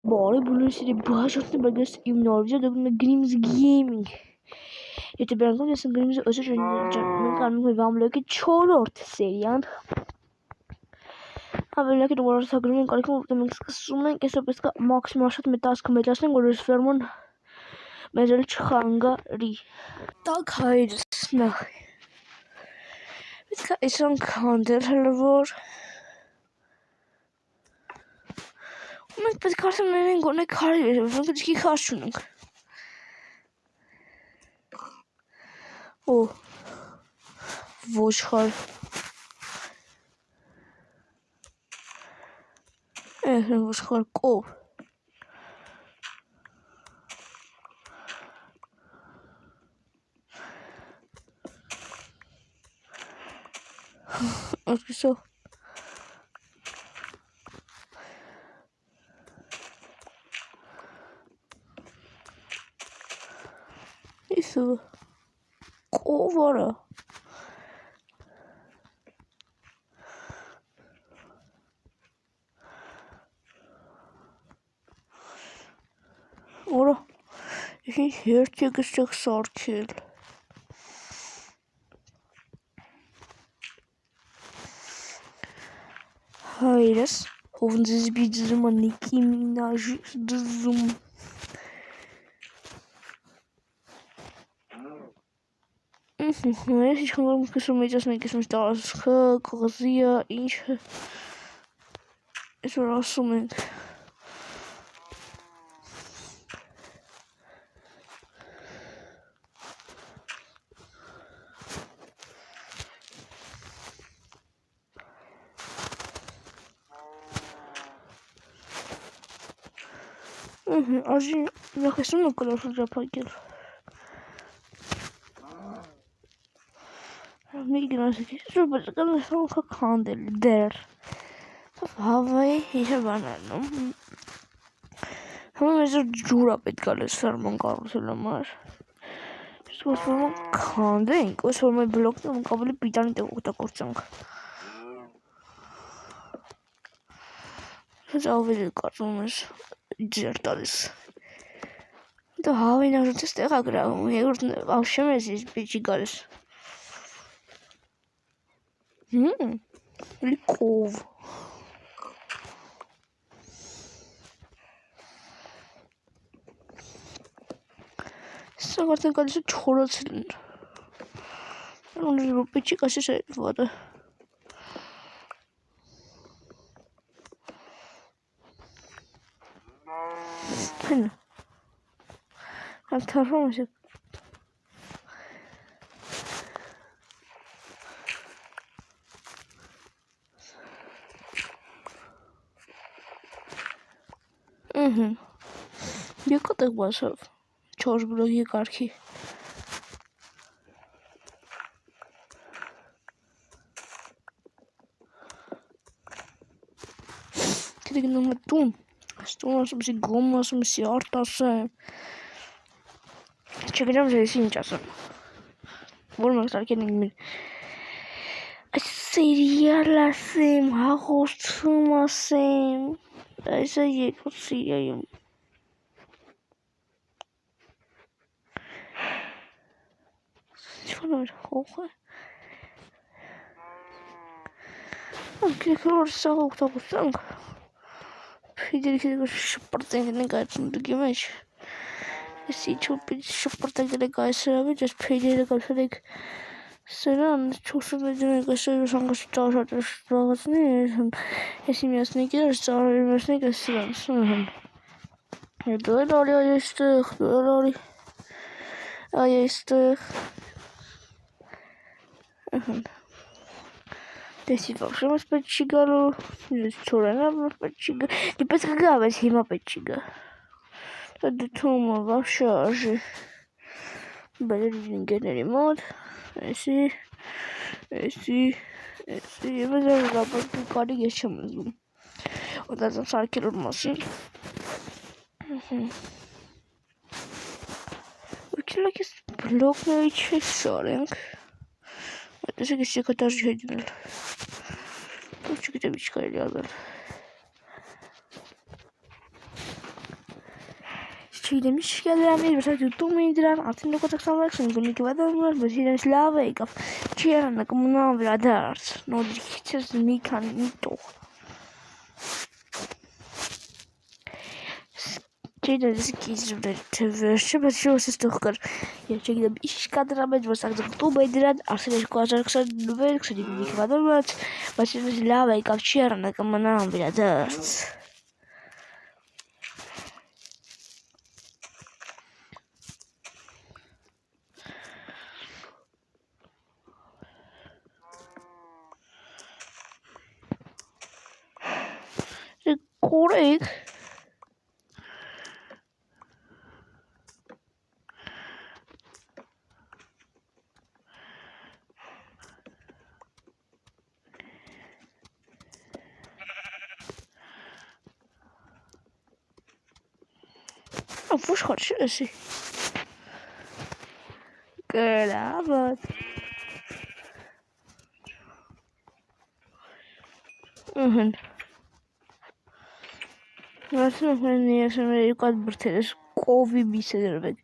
Բարի բոլորի բաժանորդը բարգես իմ նորվիդեո դեպի Grimm's Gaming Եթե բերանգում ես Grimm's օսը մենք անում ենք վամլոկի 4-րդ սերիան Հավելակի դուրսագրում ենք արիքում որտեղ մենք սկսում ենք այսպես պետք է մաքսիմալ շատ մետասկ մեծացնենք որ այս ֆերմոն մեզ էլ չխանգարի Տակ հայրս նախ Պետք է այս անգանդել հլվոր Մենք պետք է արդեն մենեն գոնե քարի մենք ջքի քաշ ունենք Օ ոչխար ոչխար կով Այսպեսով Isso Kovara Ora Hiç herkes çok sarkıl Hayır Hoffentlich bir zaman Nicki Minaj zoom Ես իշխանում կսում եջաս մենք ես միշտ ասխը, կղզիա, ինչ ես որ ասում ենք Աժի նախեսում են կլորխը ժապակել Մի գնասեք ես որ բրկան խա քանդել դեր Հավայի հիշը բանանում Համը մեզ ջուրա պետք է լես ֆերման կառուցել համար Ես որ ֆերման քանդենք Ոս որ մեր բլոկն ենք ավելի պիտանի տեղ օգտագործենք Հենց ավելի կարծում ես ջեր տալիս Դա հավին արուտես տեղ է գրավում Եգորդ ավշեմ ես ես պիչի գալիս Լիկով Սա արդեն կալիսը չորացել են Ուներ որ պիչի կաշես է վատը Հենը Հալ թարվում ես Եկա տեղ բասավ 4 բլոգի կարգի Կետը գնում է տուն Ստուն ասում ես գոմ ասում ես արդ ասեմ Չգրամ ես ինչ ասեմ Որ մենք սարկեն ենք մեր Այս սերիալ ասեմ հաղորդում ասեմ Այս է երկու սիրիայում Չվան որ հող է Կրեքր որ սաղ ուղտագործանք Փիդերքի դեպր շպրտենք ենք այդ սունդուկի մեջ Ես իչու պիտ շպրտենք ենք այս սրավիչ Ես փիդերը կալսել ենք Սրան չոսում էջում ենք այս սրան շանգաս ճարհատ շպրաղացնի Ես իմ յասնիկ էր ծարհեր մեսնիկ այս սրան Դու էլ արի այստեղ Դու էլ արի այստեղ Տեսի վախշեմ ես պետք չի գալու Ես չորենամ ես պետք չի գա Դի պետք է գա բայց հիմա պետք չի գա Դա դթումը վախշա արժի Բերեր ինգերների մոտ Էսի Եվ ես ռապորտի կարիք ես չեմ զում Ոտած եմ սարկելուր մասին Ուրքելակ ես բլոգների չես շարենք Տեսեք ես չեկատաժի հետինել Չգիտեմ ինչ կարելի արվել չգիտեմ ինչ կերամի, բայց դու մի դրան արդեն դուք տաքսամարքն գնի կվադառնալ, բայց իրենց լավ է եկավ։ Չի արանը կմնան վերադարձ։ Նոդրիքից մի քանի տող։ Չգիտեմ ես կիզուր թե վերջը, բայց շուտ ստող կար։ Ես չգիտեմ ինչ կադրամ է, որ սա դուք է դրան արդեն 2026 կվադառնալ, բայց իրենց լավ է եկավ, չի արանը կմնան վերադարձ։ Correct. Вуж хочешь? Кровать. Rastlım ben yaşamaya kadar kovi bir şeyler.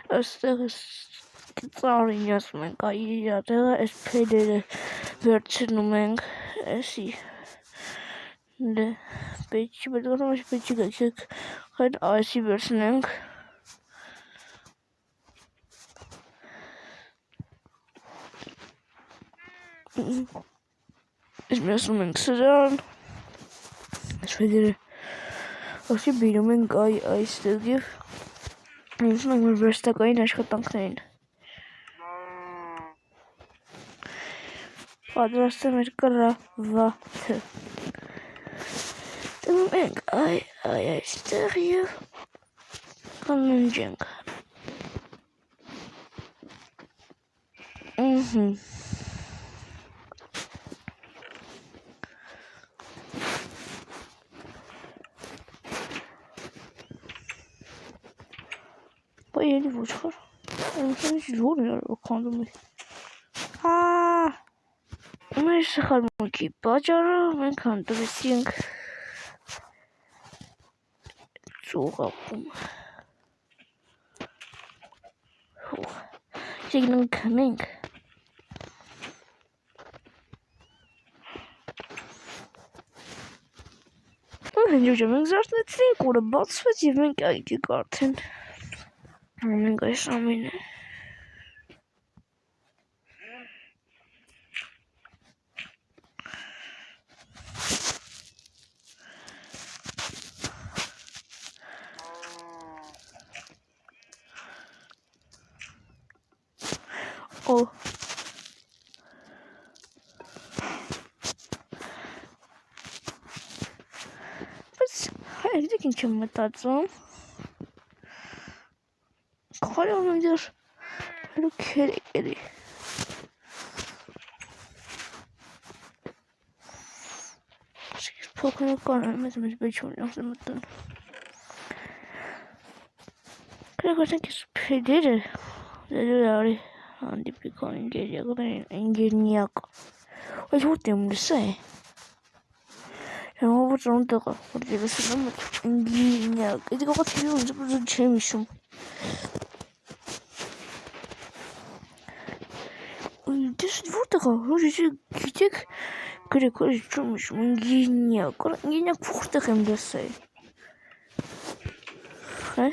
Aslında Sorry, yes, man. Ja, dat is PD version zie. De beetje bedoel maar een beetje gekik. Het IC version. Is meestal gedaan. Is verder. Als je bij hem een guy IC geeft. Dan is nog een verste guy als je dan zijn. Adresse met krawatten. Toen ben ik stel hier kan een junk. Wat jullie voor school? En dan is het horen ook kan doen. Maar ze gaan moet je badjaren, men kan er het ding zo gaan. Zeg dan coming. En nu je mengs echt net zien hoe de bots wat je men kijken garten. En dan ga je samen. Oh. But I think ik met dat zo. Kan je me dus oké. Pokémon kan met een beetje nog te doen. Kijk wat ik spelen. Dat is aan die Pokémon ingenieur. Wat wordt hem dus zeggen? En hoe wordt rond de voor die we met ingenieur. Ik denk wat je doet, dat is een chemische. Dus het wordt toch hoe is het? Kijk, hoe is het chemische ingenieur? Ingenieur voegt toch hem dus zeggen? Hè?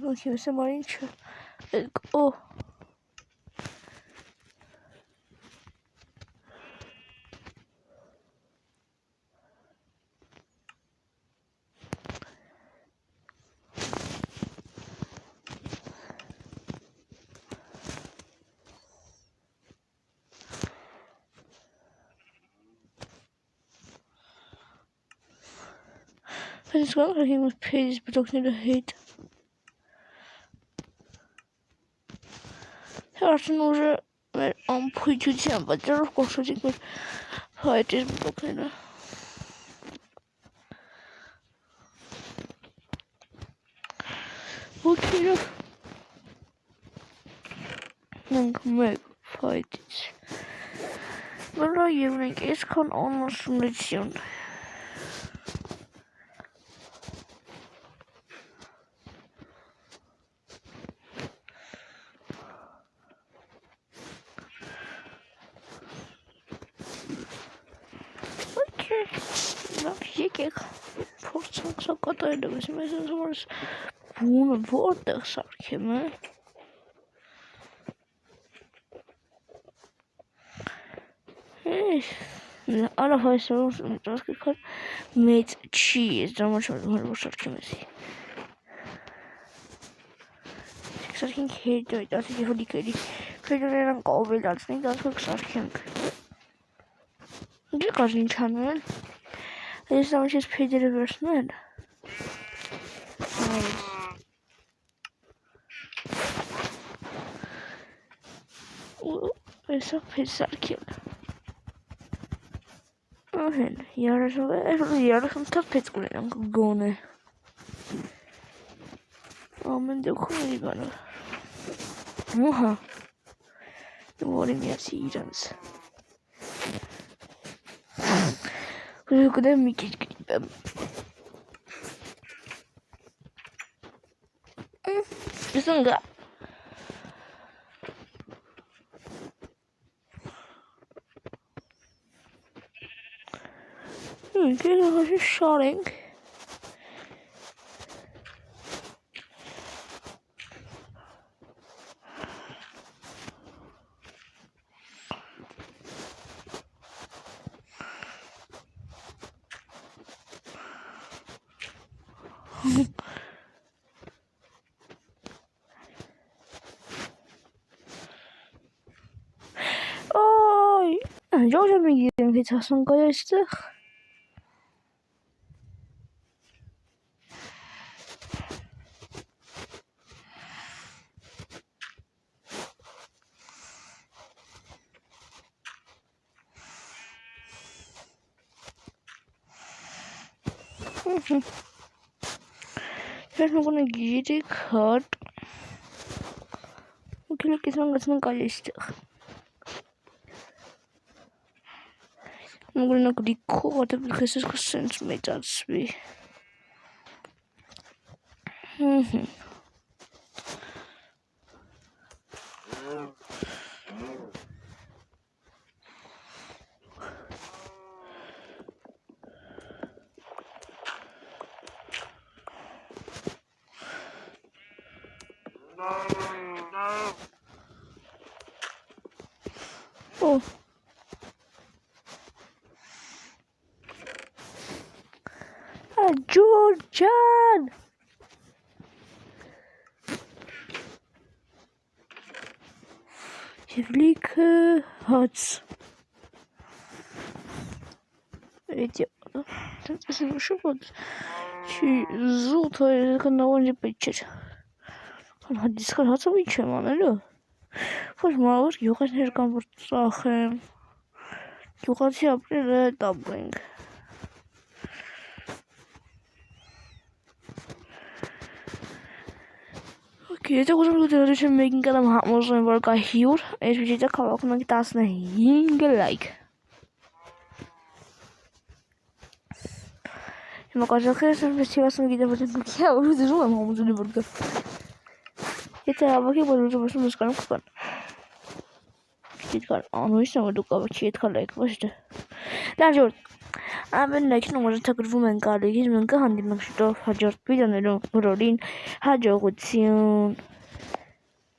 Bakayım sen bana hiç. Oh. Het is wel dat iemand pages bedoelt niet de heet. Hersen уже ампутируем, во-первых, кушать мы хватит буквально. Окей. Մենք մեկ ֆայտից վրա և ունենք այսքան անասունություն։ Եկեք փորձենք սա կատարել եմ, ես համար բունը որտեղ սարքեմ, Արավ այսօր ասկեքար մեծ չի, ես դրամաչ որ սարքեմ էսի։ Սարքենք հետո այդ ասիքի հոլիկերի, ֆեդորերան կավելացնենք, դասվեք սարքենք։ Դե կար ինչ անել, ես ամիջ ես փեդերը վերցնել։ Այսա փեդ սարքել։ Ահեն, երաշում թավ փեդ կունենանք գոն է։ Ամեն դեպքում էի բանով։ Ուհա, որի միացի իրանց։ Կուզում մի քիչ գրիպեմ։ Սնգա։ Կերահաշի շարենք։ Ay, Georgia mi gidelim Peterson Kayas'tı. Сейчас мы gonna get a cut. Okay, look, it's not Kayas'tı. I'm gonna record it because it's sense made that be. Oh. Georgian! Evliike Hats. Эти... Это что вот? Золото, это на улице печать. Он дискал Hats обычно, алло. Возможно, я хочу комфортно. Я хочу апрель даббинг. Եթե ուզում եք դրություն մեկին կդամ համոզում որ կա հյուր, այս վիդեոյը քաղաքում ենք 15 լայք։ Հիմա կազմակերպել եմ ֆեստիվալը գիտեմ որ ինքը ու դժում եմ համոզում որ կա։ Եթե հավաքի որ ուզում եմ սկանում կան։ Չգիտեմ կան անույս եմ որ դու կավաքի հետ լայք ոչ դե։ Լավ ամեն լայքն ու մոռացակրվում են կարելի մենք հանդիպենք շուտով հաջորդ վիդեոներում որին հաջողություն